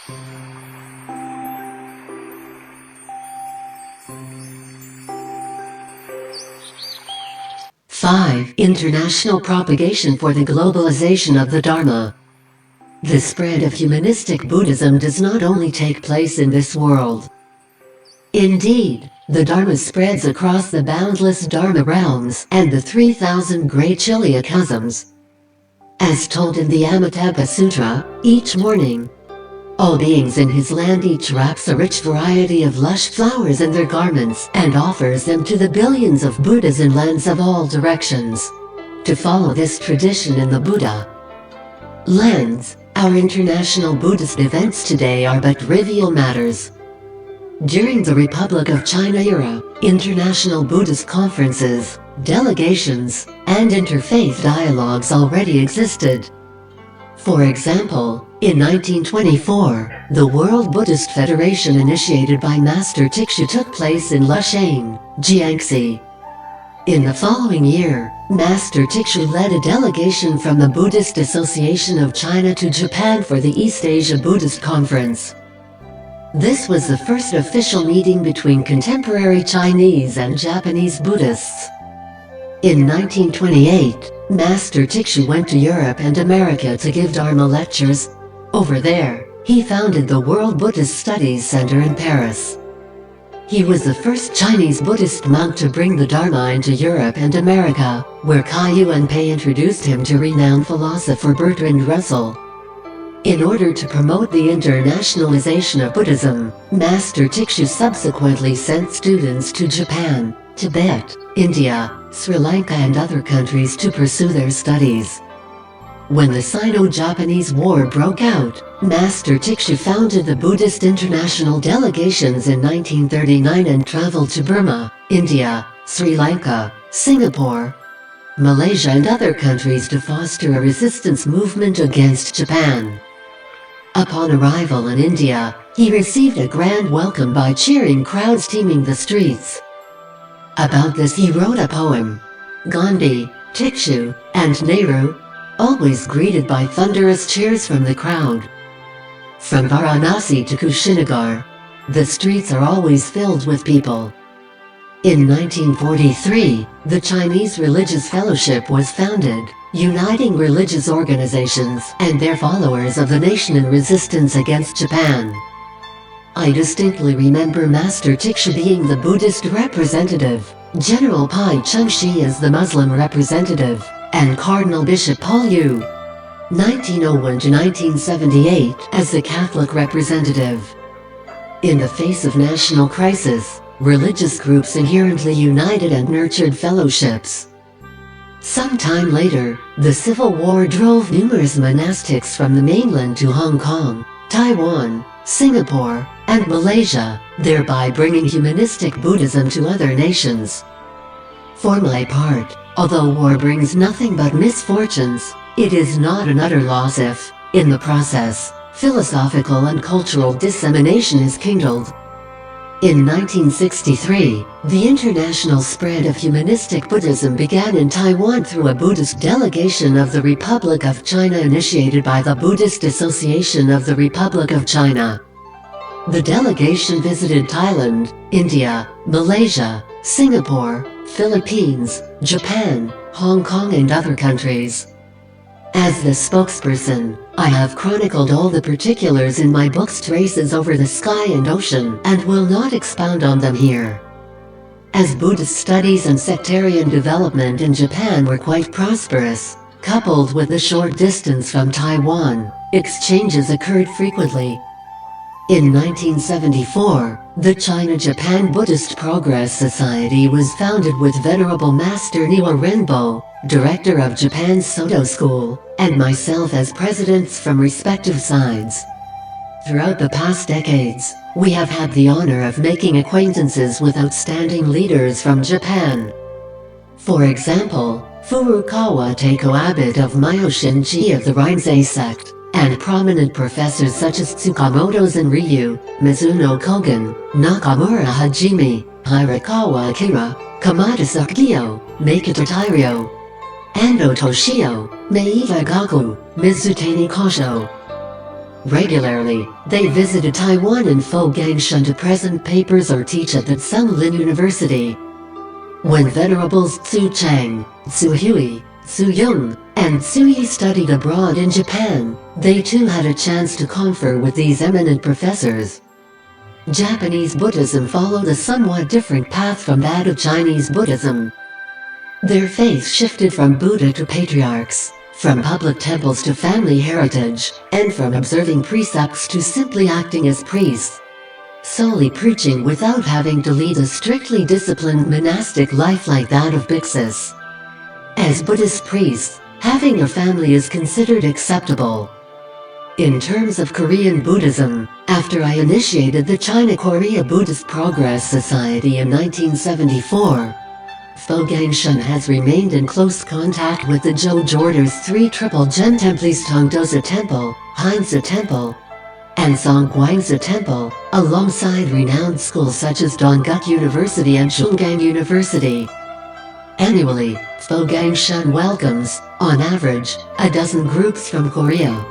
5. International propagation for the globalization of the Dharma. The spread of humanistic Buddhism does not only take place in this world. Indeed, the Dharma spreads across the boundless Dharma realms and the 3,000 great Chilya chasms. As told in the Amitabha Sutra, each morning, all beings in his land each wraps a rich variety of lush flowers in their garments and offers them to the billions of Buddhas in lands of all directions. To follow this tradition in the Buddha lands, our international Buddhist events today are but trivial matters. During the Republic of China era, international Buddhist conferences, delegations, and interfaith dialogues already existed. For example, in 1924, the World Buddhist Federation initiated by Master Tikshu took place in Hsing, Jiangxi. In the following year, Master Tikshu led a delegation from the Buddhist Association of China to Japan for the East Asia Buddhist Conference. This was the first official meeting between contemporary Chinese and Japanese Buddhists. In 1928, Master Tikshu went to Europe and America to give Dharma lectures. Over there, he founded the World Buddhist Studies Center in Paris. He was the first Chinese Buddhist monk to bring the Dharma into Europe and America, where Kai Yuan Pei introduced him to renowned philosopher Bertrand Russell. In order to promote the internationalization of Buddhism, Master Tikshu subsequently sent students to Japan, Tibet, India, Sri Lanka and other countries to pursue their studies. When the Sino-Japanese War broke out, Master Tikshu founded the Buddhist International Delegations in 1939 and traveled to Burma, India, Sri Lanka, Singapore, Malaysia and other countries to foster a resistance movement against Japan. Upon arrival in India, he received a grand welcome by cheering crowds teeming the streets. About this he wrote a poem, Gandhi, Tikshu, and Nehru, always greeted by thunderous cheers from the crowd. From Varanasi to Kushinagar, the streets are always filled with people. In 1943, the Chinese Religious Fellowship was founded, uniting religious organizations and their followers of the nation in resistance against Japan. I distinctly remember Master Tikshu being the Buddhist representative, General Pai Chengshi as the Muslim representative, and Cardinal Bishop Paul Yu, 1901 to 1978, as the Catholic representative. In the face of national crisis, religious groups inherently united and nurtured fellowships. Some time later, the Civil War drove numerous monastics from the mainland to Hong Kong, Taiwan, Singapore, and Malaysia, thereby bringing humanistic Buddhism to other nations. For my part, although war brings nothing but misfortunes, it is not an utter loss if, in the process, philosophical and cultural dissemination is kindled. In 1963, the international spread of humanistic Buddhism began in Taiwan through a Buddhist delegation of the Republic of China initiated by the Buddhist Association of the Republic of China. The delegation visited Thailand, India, Malaysia, Singapore, Philippines, Japan, Hong Kong and other countries. As the spokesperson, I have chronicled all the particulars in my books Traces Over the Sky and Ocean and will not expound on them here. As Buddhist studies and sectarian development in Japan were quite prosperous, coupled with the short distance from Taiwan, exchanges occurred frequently. In 1974, the China-Japan Buddhist Progress Society was founded with Venerable Master Niwa Renbo, director of Japan's Soto School, and myself as presidents from respective sides. Throughout the past decades, we have had the honor of making acquaintances with outstanding leaders from Japan. For example, Furukawa Taiko Abbot of Miao Shinji of the Rinzai sect, and prominent professors such as Tsukamoto Zenryu, Mizuno Kogen, Nakamura Hajime, Hirakawa Akira, Kamada Sakio, Makoto Tairyo, Ando Toshio, Maeda Gaku, Mizutani Kosho. Regularly, they visited Taiwan and Propagation to present papers or teach at the Tsinghua University. When Venerables Tzu Chang, Tzu Hui, Tzu Yung, and Tzu Yi studied abroad in Japan, they too had a chance to confer with these eminent professors. Japanese Buddhism followed a somewhat different path from that of Chinese Buddhism. Their faith shifted from Buddha to patriarchs, from public temples to family heritage, and from observing precepts to simply acting as priests, solely preaching without having to lead a strictly disciplined monastic life like that of bhiksus. As Buddhist priests, having a family is considered acceptable. In terms of Korean Buddhism, after I initiated the China-Korea Buddhist Progress Society in 1974, Propagation has remained in close contact with the Joji Order's three Triple Gem Temples Tongdosa Temple, Heinsa Temple, and Songguangsa Temple, alongside renowned schools such as Dongguk University and Chunggang University. Annually, Propagation welcomes, on average, a dozen groups from Korea.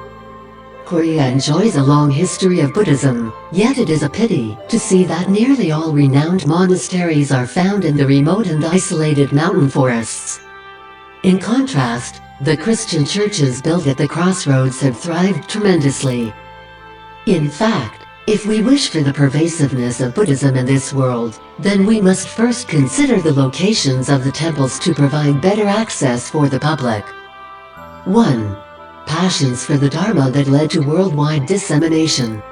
Korea enjoys a long history of Buddhism, yet it is a pity to see that nearly all renowned monasteries are found in the remote and isolated mountain forests. In contrast, the Christian churches built at the crossroads have thrived tremendously. In fact, if we wish for the pervasiveness of Buddhism in this world, then we must first consider the locations of the temples to provide better access for the public. 1. Passions for the Dharma that led to worldwide dissemination.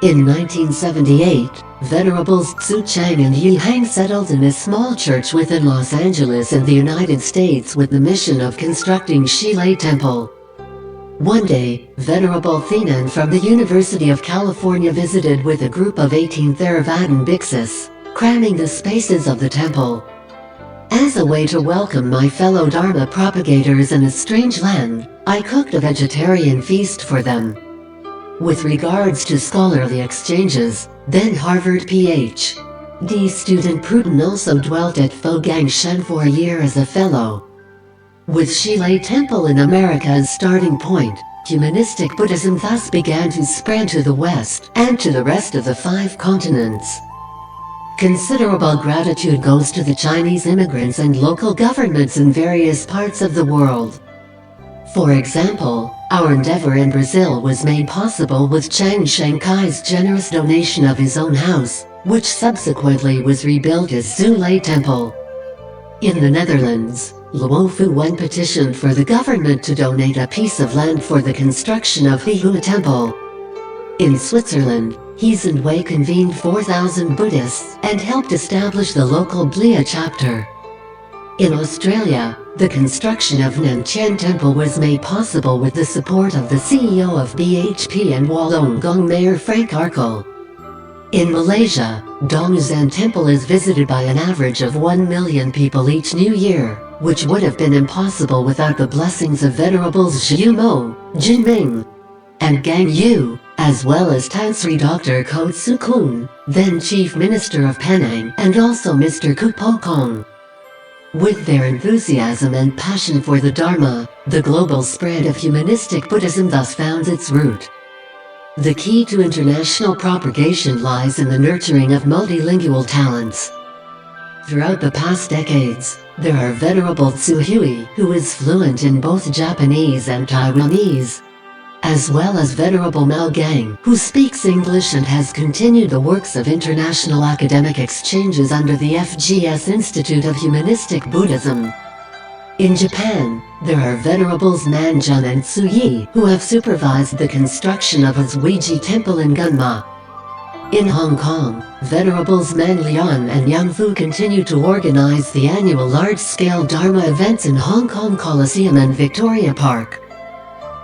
In 1978, Venerables Tzu Chang and Hsing settled in a small church within Los Angeles in the United States with the mission of constructing Shilei Temple. One day, Venerable Thenan from the University of California visited with a group of 18 Theravadan bhiksus, cramming the spaces of the temple. As a way to welcome my fellow Dharma propagators in a strange land, I cooked a vegetarian feast for them. With regards to scholarly exchanges, then Harvard Ph.D. student Pruden also dwelt at Propagation for a year as a fellow. With Shilei Temple in America as starting point, Humanistic Buddhism thus began to spread to the West and to the rest of the 5 continents. Considerable gratitude goes to the Chinese immigrants and local governments in various parts of the world. For example, our endeavor in Brazil was made possible with Chiang Shankai's generous donation of his own house, which subsequently was rebuilt as Shilei Temple. In the Netherlands, Luo Fu Wen petitioned for the government to donate a piece of land for the construction of the Hu Temple. In Switzerland, Hsing Wei convened 4,000 Buddhists and helped establish the local Blia chapter. In Australia, the construction of Nantian Temple was made possible with the support of the CEO of BHP and Wollongong Mayor Frank Arkle. In Malaysia, Dongzan Temple is visited by an average of 1 million people each new year, which would have been impossible without the blessings of Venerables Zhu Mo, Jin Ming, and Gang Yu, as well as Tan Sri Dr. Ko Tsu Kun, then Chief Minister of Penang, and also Mr. Ku Po Kong. With their enthusiasm and passion for the Dharma, the global spread of humanistic Buddhism thus found its root. The key to international propagation lies in the nurturing of multilingual talents. Throughout the past decades, there are Venerable Tzu Hui, who is fluent in both Japanese and Taiwanese, as well as Venerable Miao Gang, who speaks English and has continued the works of international academic exchanges under the FGS Institute of Humanistic Buddhism. In Japan, there are Venerables Nanjun and Tzu Yi, who have supervised the construction of a Zuiji Temple in Gunma. In Hong Kong, Venerables Man Lian and Yang Fu continue to organize the annual large-scale Dharma events in Hong Kong Coliseum and Victoria Park.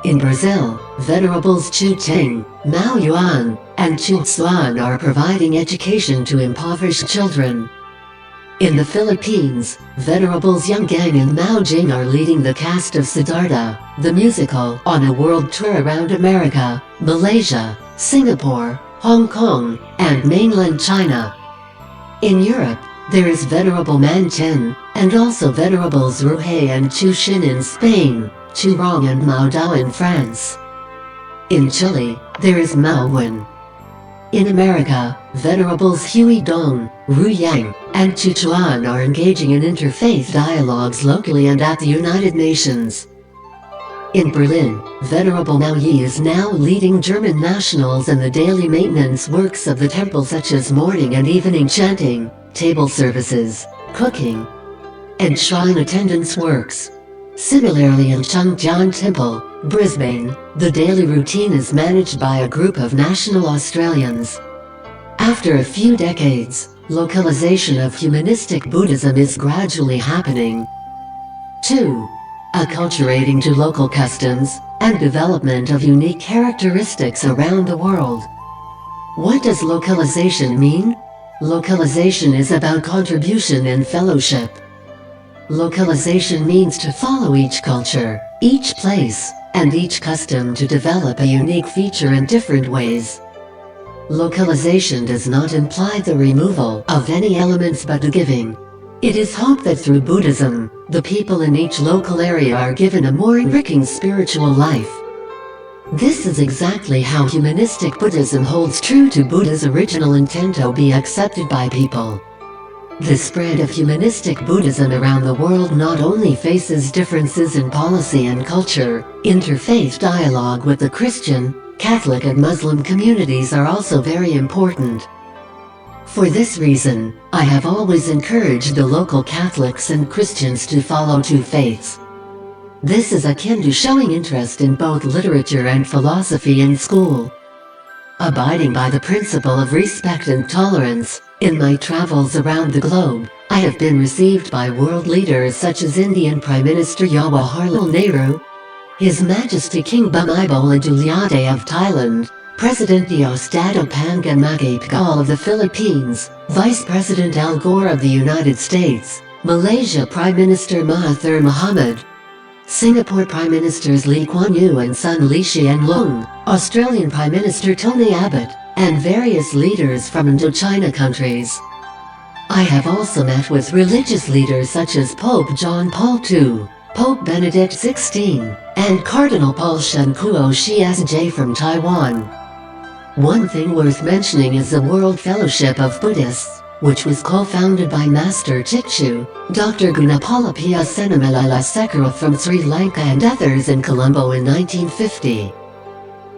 In Brazil, Venerables Chu Ting, Mao Yuan, and Chu Xuan are providing education to impoverished children. In the Philippines, Venerables Yang Gang and Mao Jing are leading the cast of Siddhartha, the musical, on a world tour around America, Malaysia, Singapore, Hong Kong, and mainland China. In Europe, there is Venerable Man Chen, and also Venerables Ruhe and Chu Xin in Spain, Chu Rong and Mao Dao in France. In Chile, there is Miao. In America, Venerables Huey Dong, Ru Yang, and Chu Chuan are engaging in interfaith dialogues locally and at the United Nations. In Berlin, Venerable Miao is now leading German nationals in the daily maintenance works of the temple, such as morning and evening chanting, table services, cooking, and shrine attendance works. Similarly, in Changjiang Temple, Brisbane, the daily routine is managed by a group of national Australians. After a few decades, localization of humanistic Buddhism is gradually happening. 2. Acculturating to local customs, and development of unique characteristics around the world. What does localization mean? Localization is about contribution and fellowship. Localization means to follow each culture, each place, and each custom to develop a unique feature in different ways. Localization does not imply the removal of any elements but the giving. It is hoped that through Buddhism, the people in each local area are given a more enriching spiritual life. This is exactly how Humanistic Buddhism holds true to Buddha's original intent to be accepted by people. The spread of Humanistic Buddhism around the world not only faces differences in policy and culture, interfaith dialogue with the Christian, Catholic and Muslim communities are also very important. For this reason, I have always encouraged the local Catholics and Christians to follow two faiths. This is akin to showing interest in both literature and philosophy in school. Abiding by the principle of respect and tolerance, in my travels around the globe, I have been received by world leaders such as Indian Prime Minister Jawaharlal Nehru, His Majesty King Bhumibol Adulyadej of Thailand, President Diosdado Pangamagapgal of the Philippines, Vice President Al Gore of the United States, Malaysia Prime Minister Mahathir Mohamad, Singapore Prime Ministers Lee Kuan Yew and Sun Lee Hsien Loong, Australian Prime Minister Tony Abbott, and various leaders from Indochina countries. I have also met with religious leaders such as Pope John Paul II, Pope Benedict XVI, and Cardinal Paul Shen Kuo Shiasj from Taiwan. One thing worth mentioning is the World Fellowship of Buddhists, which was co-founded by Master Chikshu, Dr. Gunapala Senamilala Sekara from Sri Lanka and others in Colombo in 1950.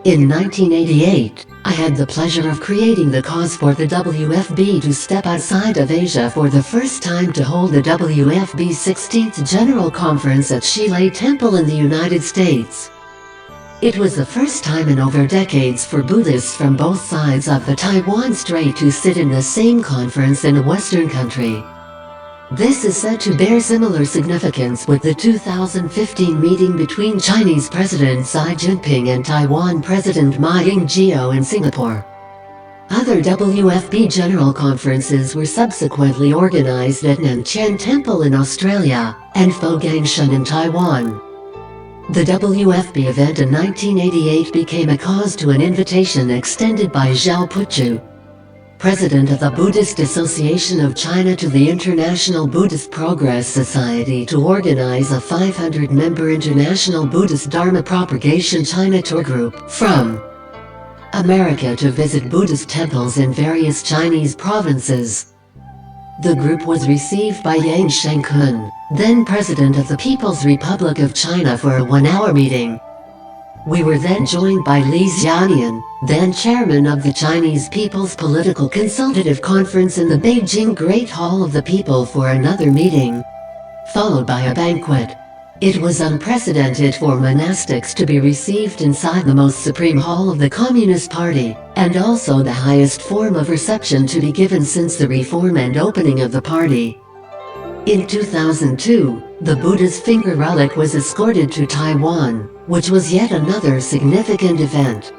In 1988, I had the pleasure of creating the cause for the WFB to step outside of Asia for the first time to hold the WFB 16th General Conference at Shilei Temple in the United States. It was the first time in over decades for Buddhists from both sides of the Taiwan Strait to sit in the same conference in a Western country. This is said to bear similar significance with the 2015 meeting between Chinese President Xi Jinping and Taiwan President Ma Ying-jeou in Singapore. Other WFB General Conferences were subsequently organized at Nanchang Temple in Australia and Fogangshan in Taiwan. The WFB event in 1988 became a cause to an invitation extended by Zhao Puchu, President of the Buddhist Association of China, to the International Buddhist Progress Society to organize a 500-member International Buddhist Dharma Propagation China tour group from America to visit Buddhist temples in various Chinese provinces. The group was received by Yang Shengkun, then President of the People's Republic of China, for a one-hour meeting. We were then joined by Li Xianian, then chairman of the Chinese People's Political Consultative Conference, in the Beijing Great Hall of the People for another meeting, followed by a banquet. It was unprecedented for monastics to be received inside the most supreme hall of the Communist Party, and also the highest form of reception to be given since the reform and opening of the party. In 2002, the Buddha's finger relic was escorted to Taiwan, which was yet another significant event.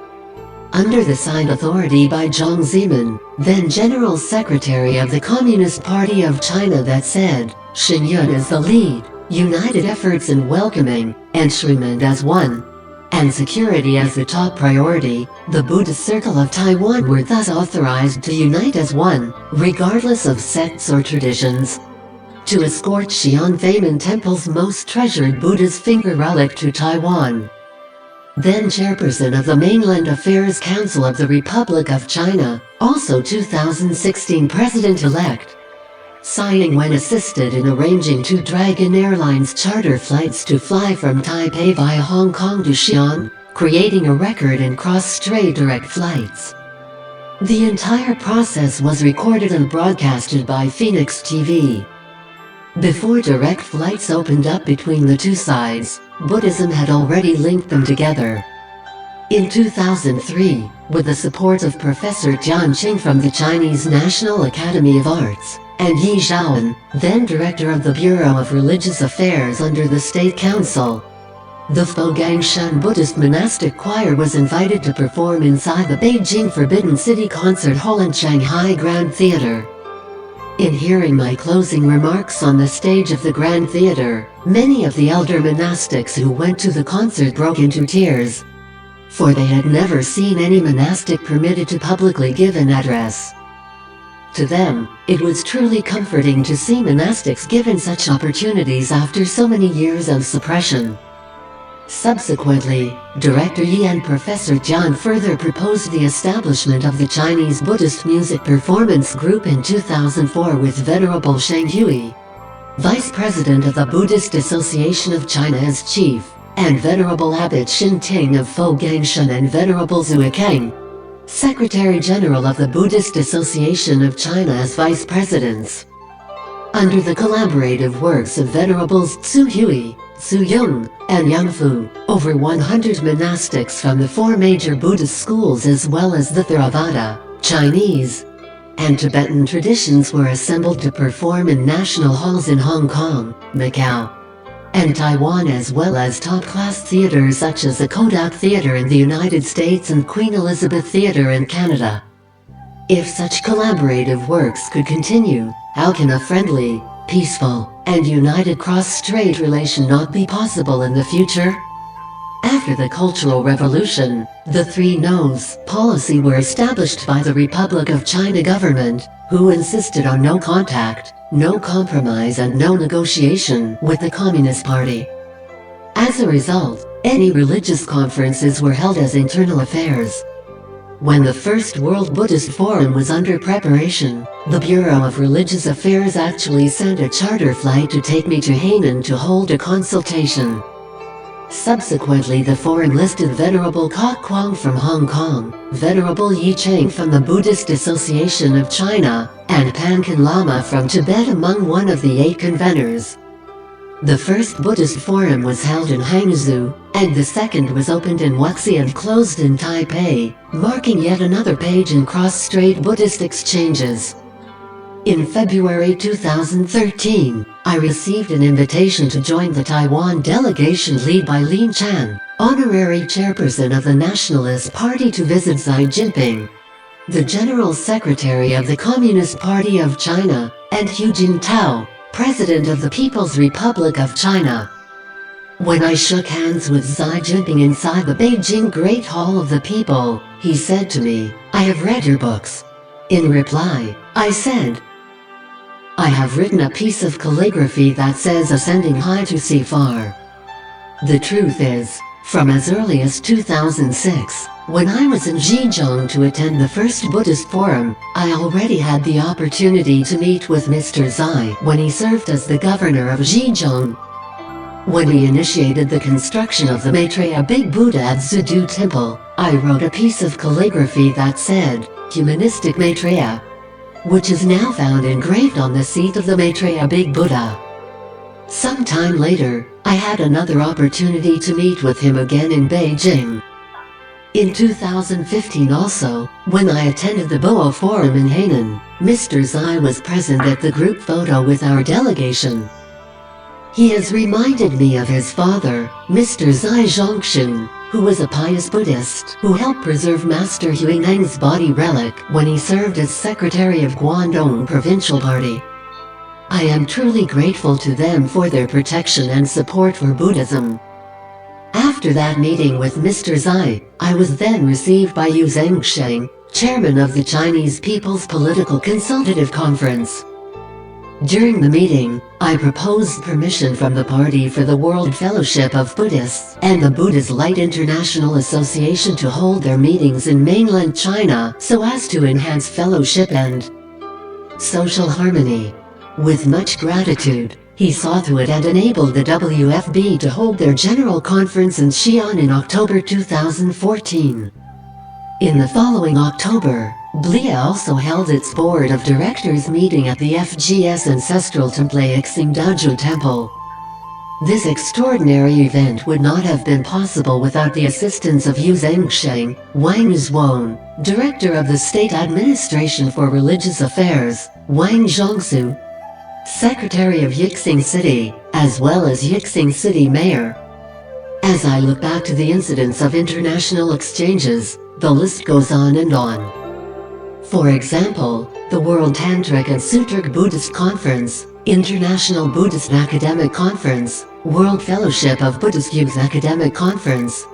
Under the signed authority by Jiang Zemin, then General Secretary of the Communist Party of China, that said, Xingyun as the lead, united efforts in welcoming, enshrinment as one, and security as the top priority, the Buddhist Circle of Taiwan were thus authorized to unite as one, regardless of sects or traditions, to escort Xi'an Famen Temple's most treasured Buddha's finger relic to Taiwan. then chairperson of the Mainland Affairs Council of the Republic of China, also 2016 president-elect. Signing when assisted in arranging 2 Dragon Airlines charter flights to fly from Taipei via Hong Kong to Xi'an, creating a record in cross-strait direct flights. The entire process was recorded and broadcasted by Phoenix TV. Before direct flights opened up between the two sides, Buddhism had already linked them together. In 2003, with the support of Professor Jian Qing from the Chinese National Academy of Arts, and Yi Zhaoan, then director of the Bureau of Religious Affairs under the State Council, the Propagation Buddhist monastic choir was invited to perform inside the Beijing Forbidden City Concert Hall and Shanghai Grand Theater. In hearing my closing remarks on the stage of the Grand Theater, many of the elder monastics who went to the concert broke into tears, for they had never seen any monastic permitted to publicly give an address. To them, it was truly comforting to see monastics given such opportunities after so many years of suppression. Subsequently, Director Yi and Professor Jian further proposed the establishment of the Chinese Buddhist Music Performance Group in 2004 with Venerable Hsing, Vice President of the Buddhist Association of China as chief, and Venerable Abbot Xinting of Propagation and Venerable Zuokang, Secretary General of the Buddhist Association of China as vice presidents. Under the collaborative works of Venerables Tzu Hui, Tzu Yung, and Yang Fu, over 100 monastics from the 4 major Buddhist schools as well as the Theravada, Chinese, and Tibetan traditions were assembled to perform in national halls in Hong Kong, Macau, and Taiwan, as well as top-class theaters such as the Kodak Theater in the United States and Queen Elizabeth Theater in Canada. If such collaborative works could continue, how can a friendly, peaceful, and united cross-strait relation not be possible in the future? After the Cultural Revolution, the 3 No's policy were established by the Republic of China government, who insisted on no contact, no compromise and no negotiation with the Communist Party. As a result, any religious conferences were held as internal affairs. When the First World Buddhist Forum was under preparation, the Bureau of Religious Affairs actually sent a charter flight to take me to Hainan to hold a consultation. Subsequently, the forum listed Venerable Guang from Hong Kong, Venerable Yi Cheng from the Buddhist Association of China, and Panchen Lama from Tibet among one of the 8 conveners. The first Buddhist forum was held in Hangzhou, and the second was opened in Wuxi and closed in Taipei, marking yet another page in cross-strait Buddhist exchanges. In February 2013, I received an invitation to join the Taiwan delegation led by Lin Chan, honorary chairperson of the Nationalist Party, to visit Xi Jinping, the General Secretary of the Communist Party of China, and Hu Jintao, President of the People's Republic of China. When I shook hands with Xi Jinping inside the Beijing Great Hall of the People, he said to me, "I have read your books." In reply, I said, "I have written a piece of calligraphy that says ascending high to see far." The truth is, from as early as 2006, when I was in Zhejiang to attend the first Buddhist forum, I already had the opportunity to meet with Mr. Xi when he served as the governor of Zhejiang. When he initiated the construction of the Maitreya Big Buddha at Zudu Temple, I wrote a piece of calligraphy that said, "Humanistic Maitreya," which is now found engraved on the seat of the Maitreya Big Buddha. Some time later, I had another opportunity to meet with him again in Beijing. In 2015 also, when I attended the Boa Forum in Hainan, Mr. Xi was present at the group photo with our delegation. He has reminded me of his father, Mr. Xi Zhongxun, who was a pious Buddhist who helped preserve Master Huineng's body relic when he served as secretary of Guangdong Provincial Party. I am truly grateful to them for their protection and support for Buddhism. After that meeting with Mr. Xi, I was then received by Yu Zhengsheng, chairman of the Chinese People's Political Consultative Conference. During the meeting, I proposed permission from the Party for the World Fellowship of Buddhists and the Buddhist Light International Association to hold their meetings in mainland China so as to enhance fellowship and social harmony. With much gratitude, he saw to it and enabled the WFB to hold their General Conference in Xi'an in October 2014. In the following October, BLIA also held its Board of Directors meeting at the FGS Ancestral Temple Hsing Daoju Temple. This extraordinary event would not have been possible without the assistance of Yu Zhengsheng, Wang Zhuan, Director of the State Administration for Religious Affairs, Wang Zhongsu, Secretary of Hsing City, as well as Hsing City Mayor. As I look back to the incidents of international exchanges, the list goes on and on. For example, the World Tantric and Sutric Buddhist Conference, International Buddhist Academic Conference, World Fellowship of Buddhist Youth Academic Conference,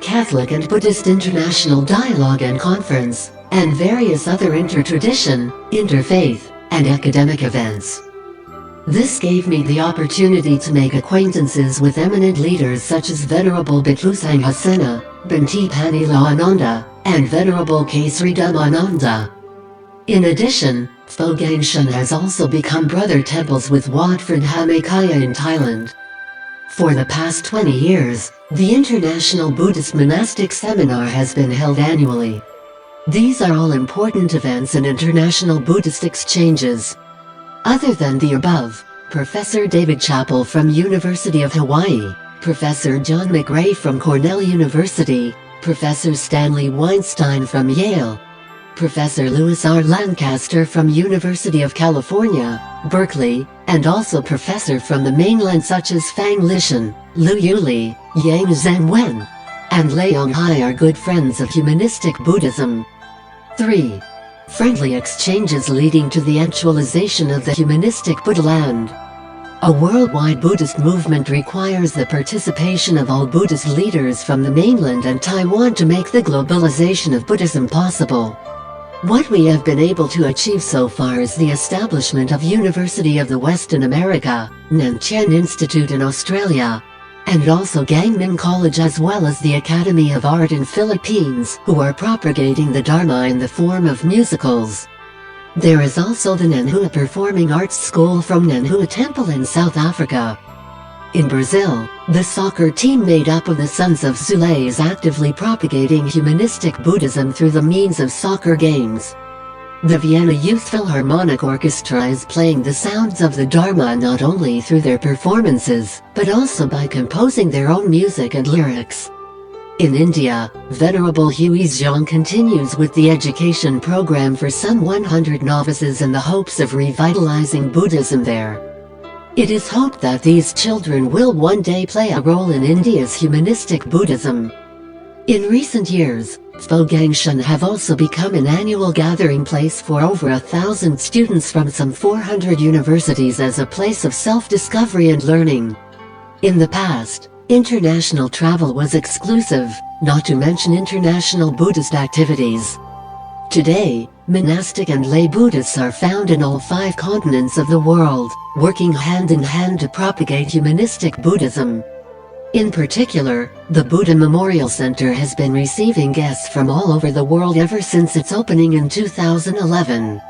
Catholic and Buddhist International Dialogue and Conference, and various other intertradition, interfaith, and academic events. This gave me the opportunity to make acquaintances with eminent leaders such as Venerable Bhikkhu Hasena, Bhante Panilawananda, and Venerable Kesri Dhammananda. In addition, Propagation has also become brother temples with Wat Phra Dhammakaya in Thailand. For the past 20 years, the International Buddhist Monastic Seminar has been held annually. These are all important events and international Buddhist exchanges. Other than the above, Professor David Chappell from University of Hawaii, Professor John McRae from Cornell University, Professor Stanley Weinstein from Yale, Professor Louis R. Lancaster from University of California, Berkeley, and also professor from the mainland such as Fang Lishan, Liu Yuli, Yang Zhenwen, and Leong Hai are good friends of Humanistic Buddhism. 3. Friendly exchanges leading to the actualization of the Humanistic Buddha land. A worldwide Buddhist movement requires the participation of all Buddhist leaders from the mainland and Taiwan to make the globalization of Buddhism possible. What we have been able to achieve so far is the establishment of University of the West in America, Nanchang Institute in Australia, and also Gangmin College as well as the Academy of Art in Philippines, who are propagating the Dharma in the form of musicals. There is also the Nanhua Performing Arts School from Nanhua Temple in South Africa. In Brazil, the soccer team made up of the Sons of Zule is actively propagating humanistic Buddhism through the means of soccer games. The Vienna Youth Philharmonic Orchestra is playing the sounds of the Dharma not only through their performances, but also by composing their own music and lyrics. In India, Venerable Hsing continues with the education program for some 100 novices in the hopes of revitalizing Buddhism there. It is hoped that these children will one day play a role in India's humanistic Buddhism. In recent years, Propagation have also become an annual gathering place for over 1,000 students from some 400 universities as a place of self-discovery and learning. In the past, international travel was exclusive, not to mention international Buddhist activities. Today, monastic and lay Buddhists are found in all 5 continents of the world, working hand in hand to propagate humanistic Buddhism. In particular, the Buddha Memorial Center has been receiving guests from all over the world ever since its opening in 2011.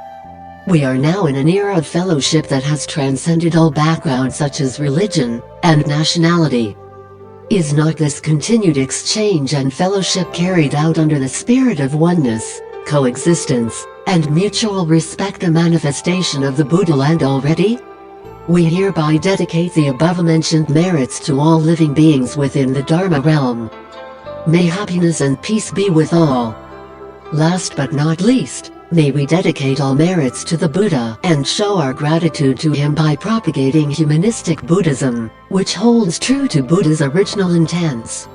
We are now in an era of fellowship that has transcended all backgrounds such as religion and nationality. Is not this continued exchange and fellowship carried out under the spirit of oneness, coexistence, and mutual respect a manifestation of the Buddha land already? We hereby dedicate the above-mentioned merits to all living beings within the Dharma realm. May happiness and peace be with all. Last but not least, may we dedicate all merits to the Buddha and show our gratitude to him by propagating humanistic Buddhism, which holds true to Buddha's original intents.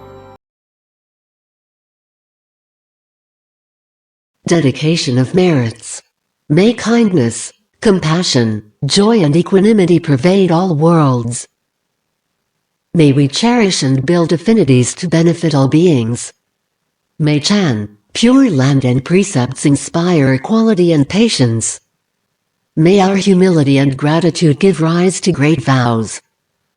Dedication of merits. May kindness, compassion, joy and equanimity pervade all worlds. May we cherish and build affinities to benefit all beings. May Chan, Pure Land and precepts inspire equality and patience. May our humility and gratitude give rise to great vows.